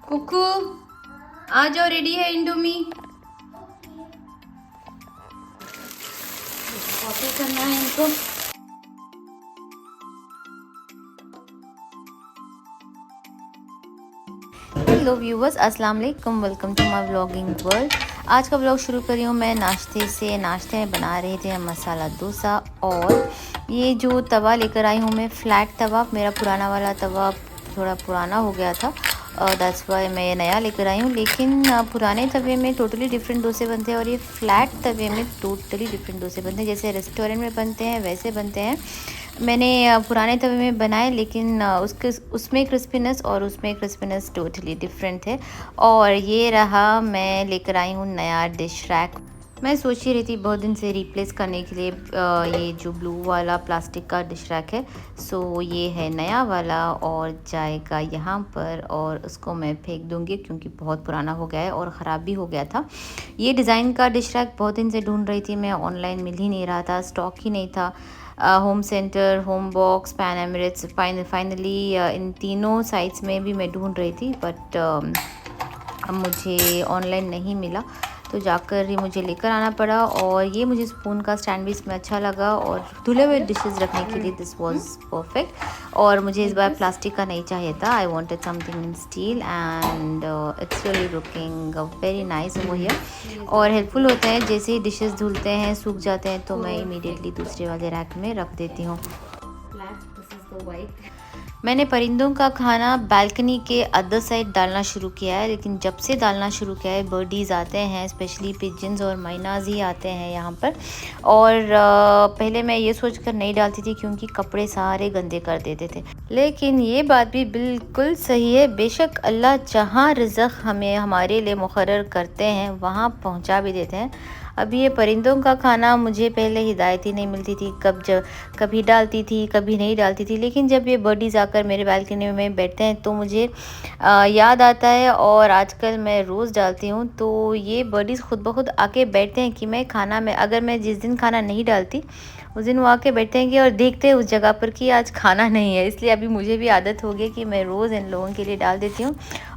कुकू आ जाओ, रेडी है Indomie. Coffee करना है इनको। हेलो व्यूवर्स, अस्सलाम वालेकुम, welcome to my vlogging world. आज का व्लॉग शुरू कर रही हूँ मैं नाश्ते से। नाश्ते में बना रहे थे मसाला डोसा, और ये जो तवा लेकर आई हूँ मैं, फ्लैट तवा। मेरा पुराना वाला तवा थोड़ा पुराना हो गया था, दैट्स वाई मैं नया लेकर आई हूँ। लेकिन पुराने तवे में टोटली डिफरेंट डोसे बनते हैं, और ये फ्लैट तवे में टोटली डिफरेंट डोसे बनते हैं। जैसे रेस्टोरेंट में बनते हैं वैसे बनते हैं। मैंने पुराने तवे में बनाए, लेकिन उसमें क्रिस्पीनेस और उसमें क्रिस्पीनेस टोटली डिफरेंट है। और ये रहा, मैं लेकर आई हूँ नया डिश रैक। मैं सोच ही रही थी बहुत दिन से रिप्लेस करने के लिए ये जो ब्लू वाला प्लास्टिक का डिश रैक है। सो ये है नया वाला, और जाएगा यहाँ पर, और उसको मैं फेंक दूँगी क्योंकि बहुत पुराना हो गया है और ख़राब भी हो गया था। ये डिज़ाइन का डिश रैक बहुत दिन से ढूंढ रही थी मैं, ऑनलाइन मिल ही नहीं रहा था, स्टॉक ही नहीं था। Home centre, home box, pan Emirates, finally in तीनों साइट्स में भी मैं ढूंढ रही थी, बट अब मुझे ऑनलाइन नहीं मिला, तो जाकर ये मुझे लेकर आना पड़ा। और ये मुझे स्पून का स्टैंड भी इसमें अच्छा लगा, और धुले हुए डिशेस रखने के लिए दिस वाज परफेक्ट। और मुझे इस बार प्लास्टिक का नहीं चाहिए था, I wanted something in steel, and it's really looking very nice over here. और हेल्पफुल होते हैं, जैसे ही डिशेस धुलते हैं सूख जाते हैं तो मैं इमीडिएटली दूसरे वाले रैक में रख देती हूँ। मैंने परिंदों का खाना बालकनी के अदर साइड डालना शुरू किया है, लेकिन जब से डालना शुरू किया है बर्डीज़ आते हैं, स्पेशली पिजन्स और मैनाज ही आते हैं यहाँ पर। और पहले मैं ये सोचकर नहीं डालती थी क्योंकि कपड़े सारे गंदे कर देते थे, लेकिन ये बात भी बिल्कुल सही है। बेशक अल्लाह जहाँ रिज़्क़ हमें हमारे लिए मुकर्रर करते हैं वहाँ पहुँचा भी देते हैं। अभी ये परिंदों का खाना मुझे पहले हिदायत ही नहीं मिलती थी, कभी डालती थी कभी नहीं डालती थी, लेकिन जब ये बर्डीज़ आकर मेरे बालकनी में बैठते हैं तो मुझे याद आता है, और आजकल मैं रोज़ डालती हूँ। तो ये बर्डीज़ खुद ब खुद आके बैठते हैं कि मैं खाना में, अगर मैं जिस दिन खाना नहीं डालती उस दिन वो आके बैठते हैं कि और देखते हैं उस जगह पर कि आज खाना नहीं है। इसलिए अभी मुझे भी आदत हो गई कि मैं रोज़ इन लोगों के लिए डाल देती हूँ,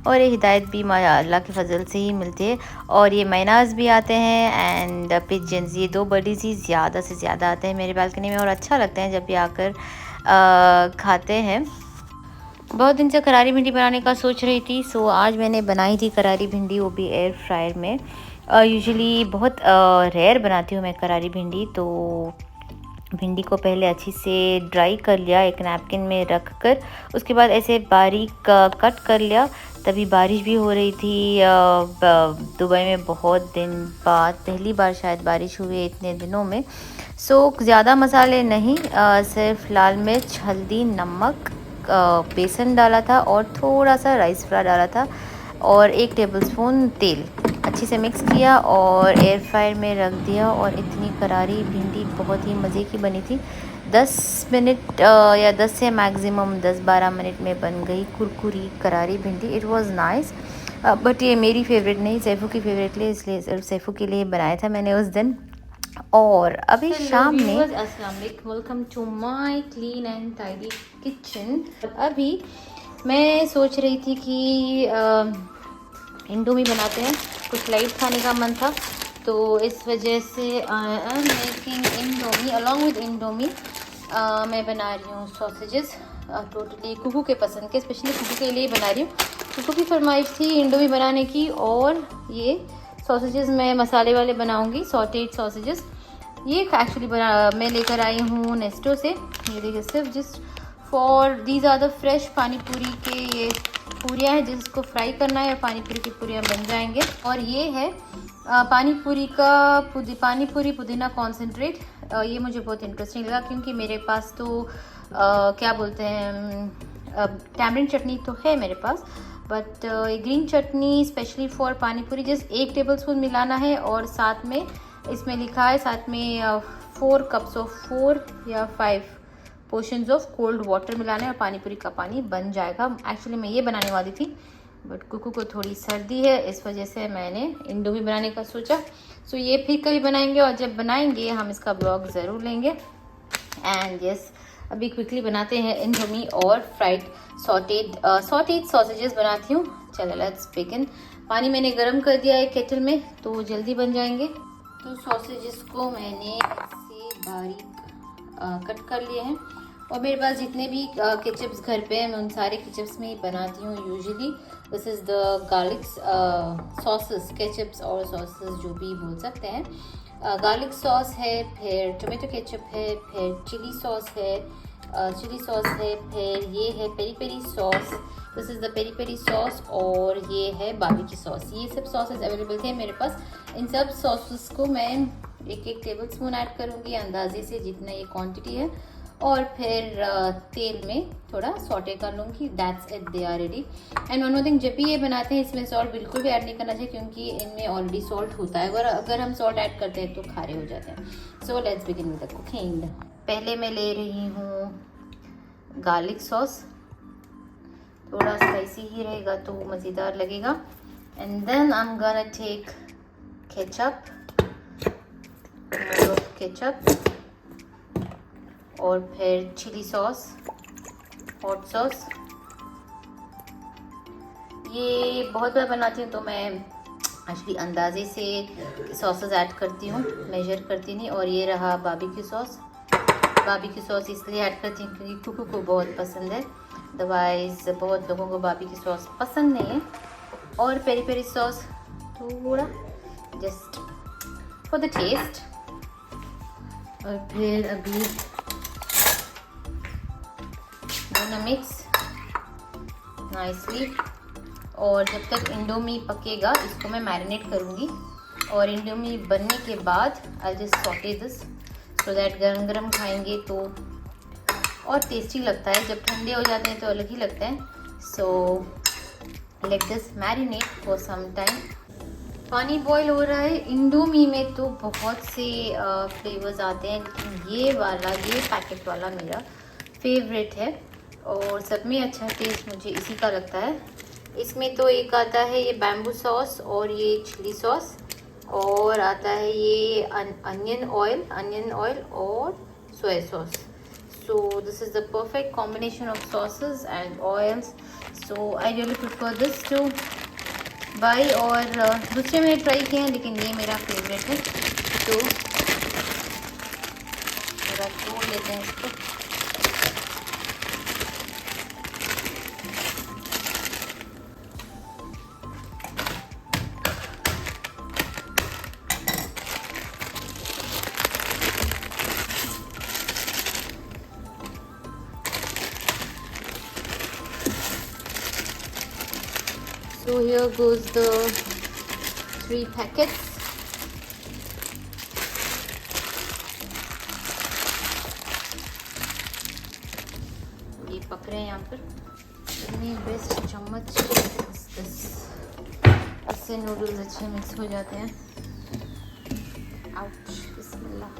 और ये हिदायत भी माया अल्लाह के फजल से ही मिलती है। और ये मैनाज भी आते हैं एंड पिजन्स, ये दो बर्डीज़ ही ज़्यादा से ज़्यादा आते हैं मेरे बालकनी में, और अच्छा लगता है जब ये आकर खाते हैं। बहुत दिन से करारी भिंडी बनाने का सोच रही थी, सो आज मैंने बनाई थी करारी भिंडी, वो भी एयर फ्रायर में। यूजुअली बहुत रेयर बनाती हूँ मैं करारी भिंडी। तो भिंडी को पहले अच्छी से ड्राई कर लिया एक नैपकिन में रख कर, उसके बाद ऐसे बारीक कट कर लिया। तभी बारिश भी हो रही थी दुबई में, बहुत दिन बाद पहली बार शायद बारिश हुई है इतने दिनों में। सो ज़्यादा मसाले नहीं, सिर्फ लाल मिर्च, हल्दी, नमक, बेसन डाला था, और थोड़ा सा राइस फ्लावर डाला था, और 1 टेबलस्पून तेल। अच्छे से मिक्स किया और एयर फ्रायर में रख दिया, और इतनी करारी भिंडी बहुत ही मज़े की बनी थी। 10 मिनट या 10 से मैक्सिमम 10-12 मिनट में बन गई कुरकुरी करारी भिंडी। इट वाज नाइस, बट ये मेरी फेवरेट नहीं, सैफू की फेवरेट लिए, इसलिए सिर्फ सैफू के लिए बनाया था मैंने उस दिन। और अभी शाम में, अस्सलाम वालेकुम, welcome to my clean and tidy kitchen. अभी मैं सोच रही थी कि इंडोमी बनाते हैं, कुछ लाइट खाने का मन था, तो इस वजह से I am making Indomie. Along with Indomie मैं बना रही हूँ सॉसेजेस, टोटली कुकू के पसंद के, स्पेशली कुकू के लिए बना रही हूँ। कुकू की फरमाइश थी इंडोमी बनाने की, और ये सॉसेजेस मैं मसाले वाले बनाऊँगी, सॉटेड सॉसेजेस। ये एक्चुअली मैं लेकर आई हूँ नेस्टो से। ये देखिए, सिर्फ just for these are the fresh pani puri के ये पूरियाँ हैं, जिसको फ्राई करना है और पानी पूरी की पूरियाँ बन जाएंगे। और ये है पानी पूरी का पानी पूरी पुदीना कॉन्सेंट्रेट। ये मुझे बहुत इंटरेस्टिंग लगा क्योंकि मेरे पास तो क्या बोलते हैं, टैमरिंड चटनी तो है मेरे पास, but green chutney specially for pani puri just 1 tablespoon मिलाना है, और साथ में इसमें लिखा है साथ में 4 कप्स ऑफ 4 या 5 पोर्शंस ऑफ कोल्ड वाटर मिलाना है, और पानी पूरी का पानी बन जाएगा। एक्चुअली मैं ये बनाने वाली थी, बट कुकू को थोड़ी सर्दी है, इस वजह से मैंने इंडोमी बनाने का सोचा। सो ये फिर कभी बनाएंगे, और जब बनाएंगे हम इसका ब्लॉग ज़रूर लेंगे। एंड यस, अभी क्विकली बनाते हैं इंडोमी और फ्राइड सॉटेड सॉसेजेस बनाती हूँ। चलो लेट्स बिगिन। पानी मैंने गरम कर दिया है केटल में, तो जल्दी बन जाएंगे। तो सॉसेजेस को मैंने ऐसे बारीक कट कर लिए हैं, और मेरे पास जितने भी केचप्स घर पे हैं मैं उन सारे केचप्स में ही बनाती हूँ usually. This is the garlic sauces, ketchups और सॉसेस जो भी बोल सकते हैं। गार्लिक सॉस है, फिर टोमेटो केचप है, फिर चिली सॉस है, फिर ये है peri peri sauce, this is the peri peri sauce, और ये है बारबेक्यू सॉस। ये सब सॉसेस अवेलेबल थे मेरे पास। इन सब सॉसेस को मैं एक टेबल स्पून ऐड करूँगी अंदाजे से, जितना ये क्वांटिटी है, और फिर तेल में थोड़ा सॉटे कर लूँगी। That's it, they are ready. And one more thing, जब भी ये बनाते हैं इसमें सॉल्ट बिल्कुल भी ऐड नहीं करना चाहिए, क्योंकि इनमें ऑलरेडी सॉल्ट होता है। अगर हम सॉल्ट ऐड करते हैं तो खारे हो जाते हैं। So let's begin with the cooking. पहले मैं ले रही हूँ गार्लिक सॉस, थोड़ा स्पाइसी ही रहेगा तो मज़ेदार लगेगा। And then I am gonna take ketchup, और फिर चिली सॉस, हॉट सॉस। ये बहुत बार बनाती हूँ तो मैं एक्चुअली अंदाजे से सॉसेस ऐड करती हूँ, मेजर करती नहीं। और ये रहा बारबेक्यू सॉस। बारबेक्यू सॉस इसलिए ऐड करती हूँ क्योंकि कुकू को बहुत पसंद है, अदरवाइज बहुत लोगों को बारबेक्यू सॉस पसंद नहीं है। और पेरी पेरी सॉस थोड़ा, जस्ट फॉर द टेस्ट। और फिर अभी मिक्स नाइसली, और जब तक इंडोमी पकेगा इसको मैं मैरिनेट करूँगी। और इंडोमी बनने के बाद I just saute this so that गरम गरम खाएंगे तो और टेस्टी लगता है। जब ठंडे हो जाते हैं तो अलग ही लगता है। So let this marinate for some time. पानी बॉईल हो रहा है। इंडोमी में तो बहुत से फ्लेवर्स आते हैं, लेकिन ये पैकेट वाला मेरा फेवरेट है, और सब में अच्छा टेस्ट मुझे इसी का लगता है। इसमें तो एक आता है ये बैम्बू सॉस, और ये चिली सॉस, और आता है ये अनियन ऑयल और soya sauce. So this is the perfect combination of sauces and oils. So I really prefer this two by. और दूसरे मैंने ट्राई किए हैं, लेकिन ये मेरा फेवरेट है। तो थोड़ा तोड़ लेते हैं इसको। So here goes the 3 packets. ये पक रहे हैं यहाँ पर। इतनी बेस्ट चम्मच, इससे नूडल्स अच्छे मिक्स हो जाते हैं। Ouch, Bismillah.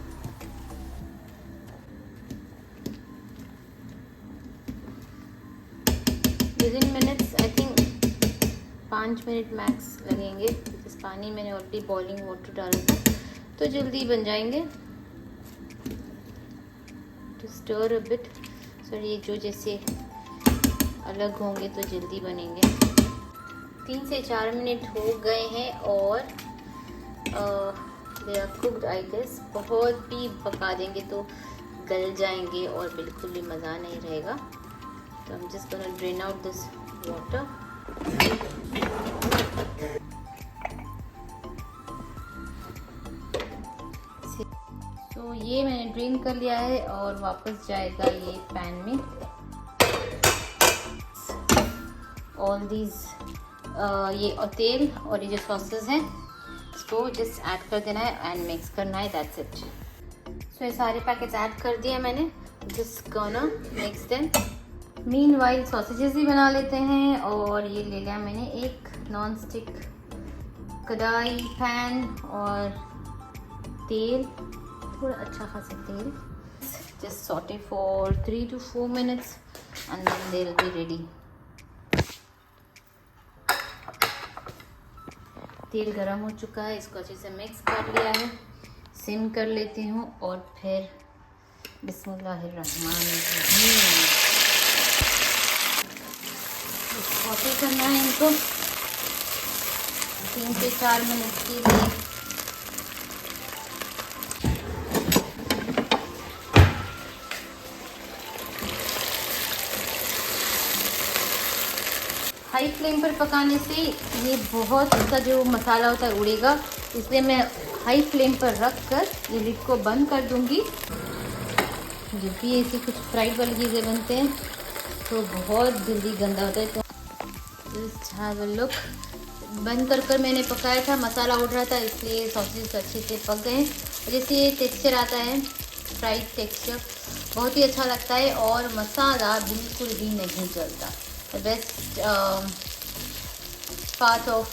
Within minutes, I think 5 minute max लगेंगे, इस पानी मैंने ऑलरेडी बॉइलिंग वाटर डाला था, तो जल्दी बन जाएंगे। टू स्टर अ बिट, सो ये जो जैसे अलग होंगे तो जल्दी बनेंगे। 3 से 4 मिनट हो गए हैं, और they are cooked I guess. बहुत भी पका देंगे तो गल जाएंगे और बिल्कुल भी मज़ा नहीं रहेगा। तो I'm just gonna drain out this water. तो ये मैंने ड्रेन कर लिया है, और वापस जाएगा ये पैन में। ऑल दीज ये और तेल और ये जो सॉसेस हैं इसको जस्ट ऐड कर देना है एंड मिक्स करना है, दैट्स इट। सो ये सारे पैकेट्स ऐड कर दिए मैंने, just gonna mix them. Meanwhile sausages भी बना लेते हैं। और ये ले लिया मैंने एक नॉन स्टिक कढ़ाई पैन, और तेल, थोड़ा अच्छा खासा तेल। Just saute for 3 to 4 minutes and then they will be ready. तेल गरम हो चुका है, इसको अच्छे से मिक्स कर लिया है। सिम कर लेती हूँ और फिर बिस्मिल्लाहिर्रहमानिर्रहीम। सॉटे करना है इनको 3 से 4 मिनट के लिए। हाई फ्लेम पर पकाने से ये बहुत इसका जो मसाला होता है उड़ेगा, इसलिए मैं हाई फ्लेम पर रख कर ये लिड को बंद कर दूंगी। जब भी ऐसी कुछ फ्राइड वाली चीज़ें बनते हैं तो बहुत जल्दी गंदा होता है। तो जस्ट हैव अ लुक। बंद कर कर मैंने पकाया था, मसाला उड़ रहा था, इसलिए सॉसेज अच्छे से पक गए। जैसे ये टेक्सचर आता है फ्राइड टेक्सचर, बहुत ही अच्छा लगता है और मसाला बिल्कुल भी नहीं जलता। The best part of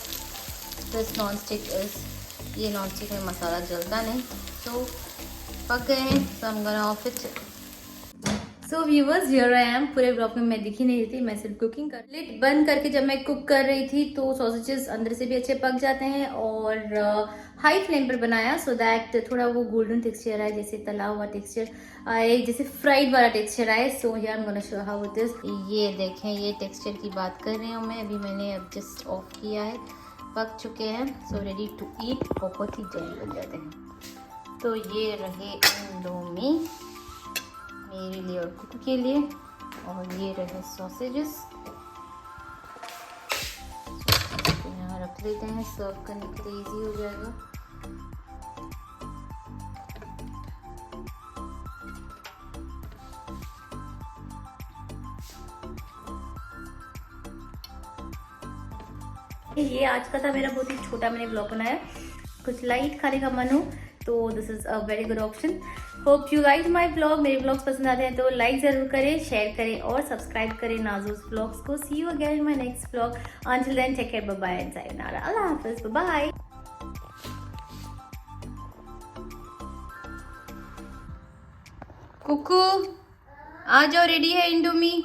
this non stick is ये नॉन स्टिक में मसाला जलता नहीं। तो पक गए हैं, so I am gonna off it. So viewers, here I am. पूरे ब्लॉग में मैं दिख ही नहीं रही थी, मैं सिर्फ कुकिंग कर लिड बंद करके जब मैं कुक कर रही थी तो सॉसेजेस अंदर से भी अच्छे पक जाते हैं। और हाई फ्लेम पर बनाया सो दैट थोड़ा वो गोल्डन टेक्सचर आए, जैसे तला हुआ टेक्सचर आए, जैसे फ्राइड वाला टेक्सचर आए। So here I am gonna show how it is. ये देखें, ये टेक्सचर की बात कर रही हूँ मैं। अभी मैंने अब जस्ट ऑफ किया है, पक चुके हैं। सो रेडी टू ईट, बहुत ही जल्दी बन जाते हैं। तो ये रहे इंडोमी मेरे लिए और कुकू के लिए, और ये रहे सॉसेजेस। तो यहाँ रख लेते हैं, सर्व करने के लिए इजी हो जाएगा। ये आज का था मेरा बहुत ही छोटा मैंने ब्लॉग बनाया, कुछ लाइट खाने का मन हो तो this is a very good option. Hope you like my blog. मेरे ब्लॉग्स पसंद आते हैं तो लाइक ज़रूर करें, शेयर करें और सब्सक्राइब करें नाज़ूस ब्लॉग्स को। See you again in my next blog. Until then take care, bye bye and sayonara. अल्लाह हाफिज़, बाय बाय। कुकू आ जाओ, रेडी है इंडोमी।